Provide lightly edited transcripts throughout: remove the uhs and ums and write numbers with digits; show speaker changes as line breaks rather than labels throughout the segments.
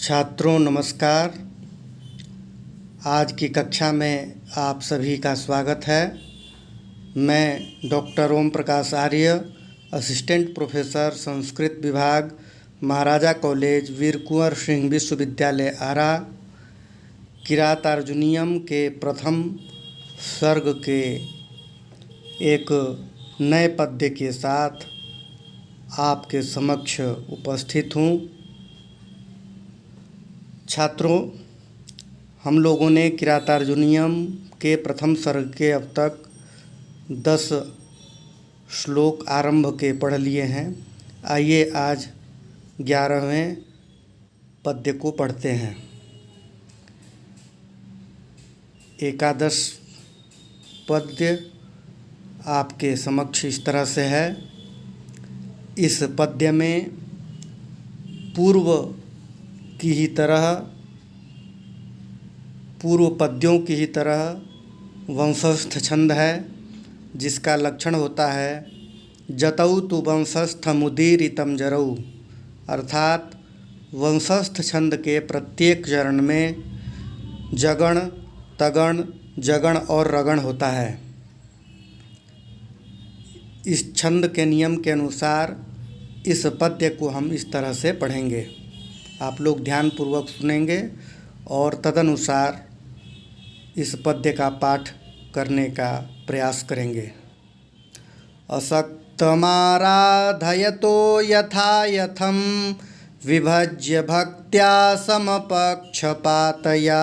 छात्रों नमस्कार। आज की कक्षा में आप सभी का स्वागत है। मैं डॉक्टर ओम प्रकाश आर्य, असिस्टेंट प्रोफेसर संस्कृत विभाग, महाराजा कॉलेज वीर कुंवर सिंह विश्वविद्यालय आरा, किरातार्जुनीयम के प्रथम सर्ग के एक नए पद्य के साथ आपके समक्ष उपस्थित हूँ। छात्रों, हम लोगों ने किरातार्जुनीयम के प्रथम सर्ग के अब तक 10 श्लोक आरंभ के पढ़ लिए हैं। आइए आज 11वें पद्य को पढ़ते हैं। एकादश पद्य आपके समक्ष इस तरह से है। इस पद्य में पूर्व पद्यों की ही तरह वंशस्थ छंद है, जिसका लक्षण होता है जतौ तु वंशस्थमुदीरितं जरौ, अर्थात वंशस्थ छंद के प्रत्येक चरण में जगण, तगण, जगण और रगण होता है। इस छंद के नियम के अनुसार इस पद्य को हम इस तरह से पढ़ेंगे। आप लोग ध्यानपूर्वक सुनेंगे और तदनुसार इस पद्य का पाठ करने का प्रयास करेंगे। असक्तमाराधयतो यथा यथं विभज्य भक्त्या समपक्षपातया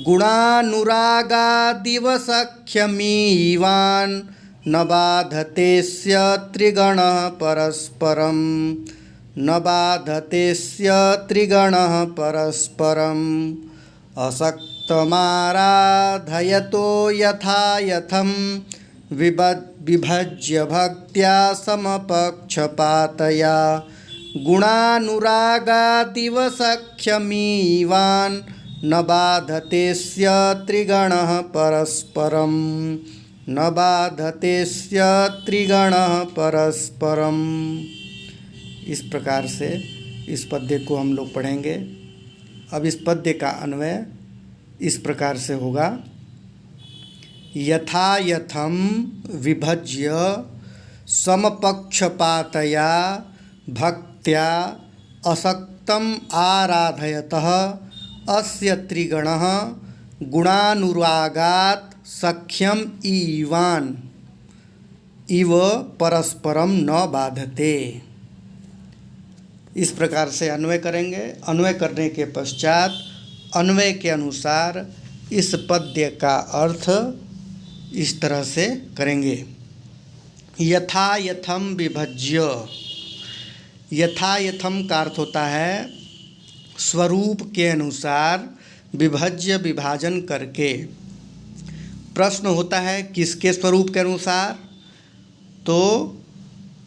गुणानुरागादिव सख्यमीवान् न बाधतेस्य त्रिगणः परस्परम्, न बाधतेस्य त्रिगणः परस्परम्। असक्तमाराधयतो यथा यथं विभज्य भक्त्या समपक्षपातया गुणानुरागादिव सख्यमीवान् न बाधतेस्य त्रिगणः परस्परम्, न बाधतेस्य त्रिगणः परस्परम्। इस प्रकार से इस पद्य को हम लोग पढ़ेंगे। अब इस पद्य का अन्वय इस प्रकार से होगा। यथा यथं विभज्य समपक्षपातया भक्त्या असक्तम् आराधयतः अस्य त्रिगणः गुणानुरागात् सख्यम ईवान् इव परस्परम न बाधते। इस प्रकार से अन्वय करेंगे। अन्वय करने के पश्चात अन्वय के अनुसार इस पद्य का अर्थ इस तरह से करेंगे। यथा यथम विभज्य, यथा यथम का अर्थ होता है स्वरूप के अनुसार विभज्य, विभाजन करके। प्रश्न होता है किसके स्वरूप के अनुसार? तो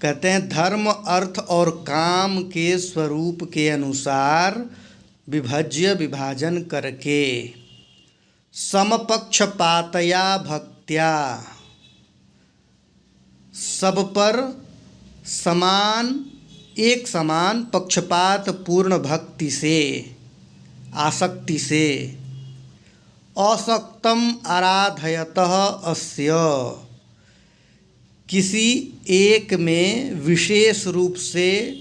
कहते हैं धर्म, अर्थ और काम के स्वरूप के अनुसार विभज्य, विभाजन करके। समपक्षपातया भक्त्या, सब पर समान, एक समान पक्षपात पूर्ण भक्ति से, आसक्ति से। असक्तम आराधयतः अस्य, किसी एक में विशेष रूप से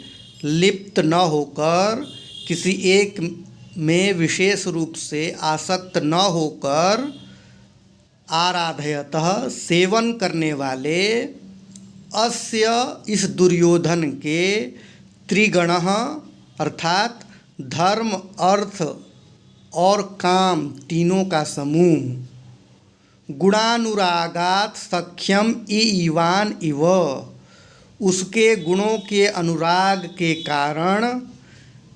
लिप्त न होकर, किसी एक में विशेष रूप से आसक्त न होकर, आराधयतः सेवन करने वाले, अस्य इस दुर्योधन के, त्रिगणः अर्थात धर्म, अर्थ और काम तीनों का समूह, गुणानुरागात सख्यम ईवान इव, उसके गुणों के अनुराग के कारण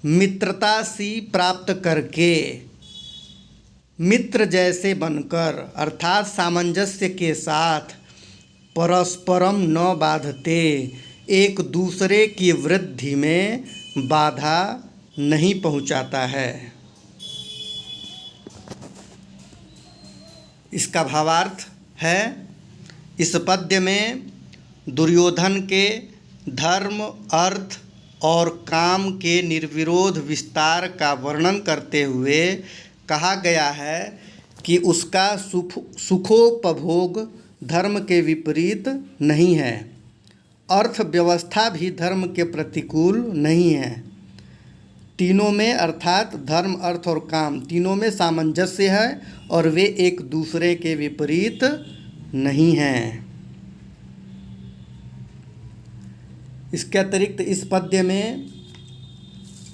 मित्रता सी प्राप्त करके, मित्र जैसे बनकर अर्थात सामंजस्य के साथ, परस्परम न बाधते, एक दूसरे की वृद्धि में बाधा नहीं पहुंचाता है। इसका भावार्थ है इस पद्य में दुर्योधन के धर्म, अर्थ और काम के निर्विरोध विस्तार का वर्णन करते हुए कहा गया है कि उसका सुखोपभोग धर्म के विपरीत नहीं है। अर्थव्यवस्था भी धर्म के प्रतिकूल नहीं है। तीनों में अर्थात धर्म, अर्थ और काम तीनों में सामंजस्य है और वे एक दूसरे के विपरीत नहीं हैं। इसके अतिरिक्त इस पद्य में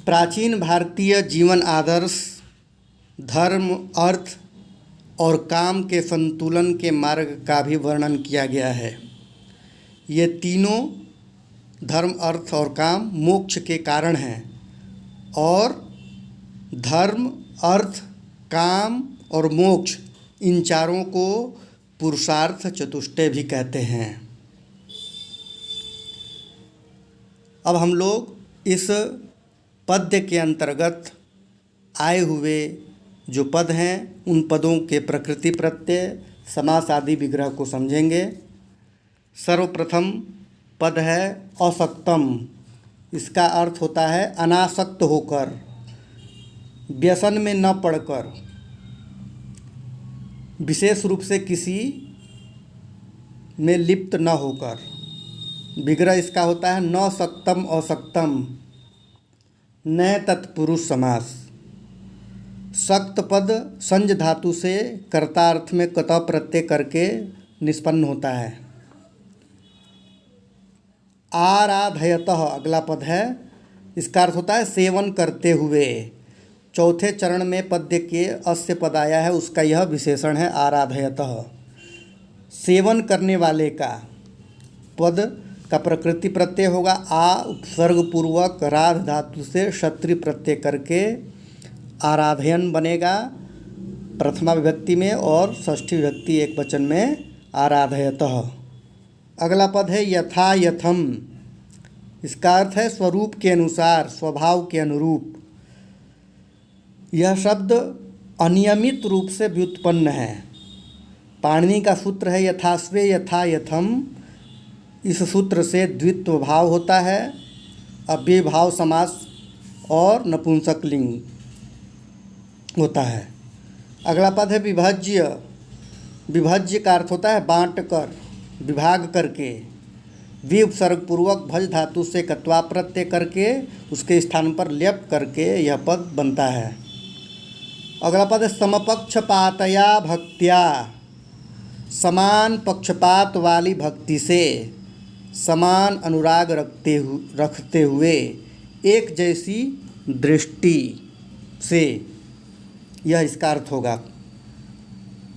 प्राचीन भारतीय जीवन आदर्श, धर्म, अर्थ और काम के संतुलन के मार्ग का भी वर्णन किया गया है। ये तीनों धर्म, अर्थ और काम मोक्ष के कारण हैं और धर्म, अर्थ, काम और मोक्ष इन चारों को पुरुषार्थ चतुष्टय भी कहते हैं। अब हम लोग इस पद्य के अंतर्गत आए हुए जो पद हैं उन पदों के प्रकृति प्रत्यय, समास आदि विग्रह को समझेंगे। सर्वप्रथम पद है असक्तम। इसका अर्थ होता है अनासक्त होकर, व्यसन में न पड़कर, विशेष रूप से किसी में लिप्त न होकर। विग्रह इसका होता है न सक्तम असक्तम, न तत्पुरुष समास। सक्त पद संज धातु से कर्ता अर्थ में कत प्रत्यय करके निष्पन्न होता है। आराधयतः अगला पद है, इसका अर्थ होता है सेवन करते हुए। चौथे चरण में पद्य के अस्य पद आया है, उसका यह विशेषण है आराधयतः, सेवन करने वाले का। पद का प्रकृति प्रत्यय होगा आ, उपसर्ग पूर्वक राध धातु से क्षत्रि प्रत्यय करके आराधयन बनेगा प्रथमा विभक्ति में और षष्ठी विभक्ति एक वचन में आराधयतः। अगला पद है यथा यथम। इसका अर्थ है स्वरूप के अनुसार, स्वभाव के अनुरूप। यह शब्द अनियमित रूप से व्युत्पन्न है। पाणिनि का सूत्र है यथास्वे यथा यथम। इस सूत्र से द्वित्व भाव होता है, अव्यय भाव समास और नपुंसक लिंग होता है। अगला पद है विभज्य। विभज्य का अर्थ होता है बांट कर, विभाग करके। वि उपसर्ग पूर्वक भज धातु से कत्वा प्रत्यय करके उसके स्थान पर लेप करके यह पद बनता है। अगला पद है समपक्षपातया भक्त्या। समान पक्षपात वाली भक्ति से, समान अनुराग रखते हुए, एक जैसी दृष्टि से, यह इसका अर्थ होगा।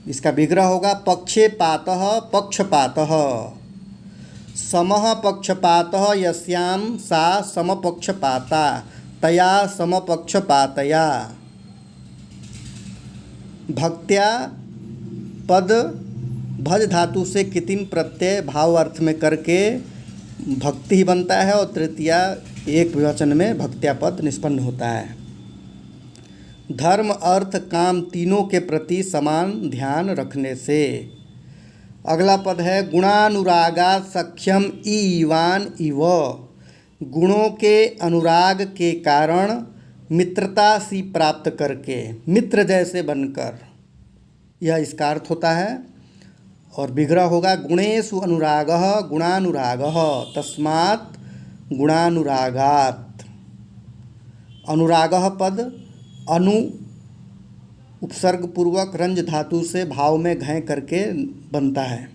इसका विग्रह होगा पक्षेपातः पक्षपातः। समः पक्षपातः यस्यां सा समपक्षपाता तया समपक्षपातया। भक्त्या पद भज धातु से कितिन प्रत्यय भाव अर्थ में करके भक्ति ही बनता है और तृतीया एक विवचन में भक्त्या पद निष्पन्न होता है। धर्म, अर्थ, काम तीनों के प्रति समान ध्यान रखने से। अगला पद है गुणानुरागात् सख्यम ईवान इव। गुणों के अनुराग के कारण मित्रता सी प्राप्त करके, मित्र जैसे बनकर, यह इसका अर्थ होता है। और विग्रह होगा गुणेषु अनुरागः गुणानुरागः तस्मात् गुणानुरागात्। अनुरागः पद अनु उपसर्ग पूर्वक रंज धातु से भाव में घय करके बनता है।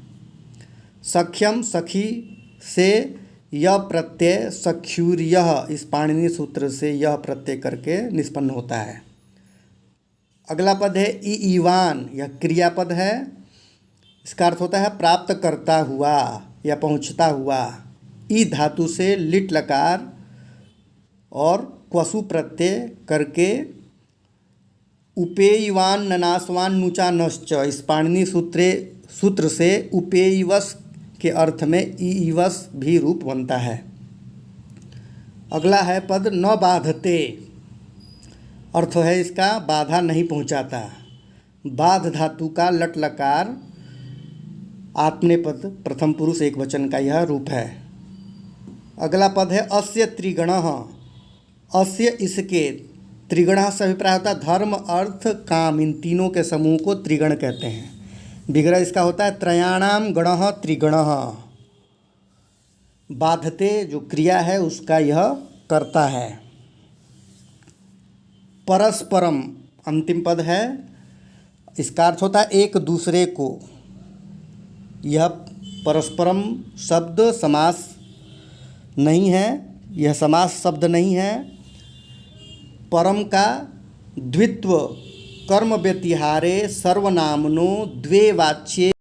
सख्यम सखी से यह प्रत्यय सख्युर्यः, इस पाणिनि सूत्र से यह प्रत्यय करके निष्पन्न होता है। अगला पद है ईवान। यह क्रियापद है। इसका अर्थ होता है प्राप्त करता हुआ या पहुँचता हुआ। ई धातु से लिट लकार और क्वसु प्रत्यय करके उपेयवान ननासवान नुचा नश्च, इस पाणिनि सूत्र से उपेयवस के अर्थ में ईवस भी रूप बनता है। अगला है पद न बाधते। अर्थ है इसका बाधा नहीं पहुंचाता। बाध धातु का लट लकार आत्मनेपद प्रथम पुरुष एक वचन का यह रूप है। अगला पद है अस्य त्रिगणः। अस्य इसके, त्रिगणः से अभिप्राय होता है धर्म अर्थ काम, इन तीनों के समूह को त्रिगण कहते हैं। विग्रह इसका होता है त्रयाणाम गणः त्रिगणः। बाधते जो क्रिया है उसका यह कर्ता है। परस्परम अंतिम पद है, इसका अर्थ होता है एक दूसरे को। यह परस्परम शब्द समास नहीं है, यह समास शब्द नहीं है। परम का द्वित्व कर्म व्यतिहारे सर्वनामनो द्वे वाच्ये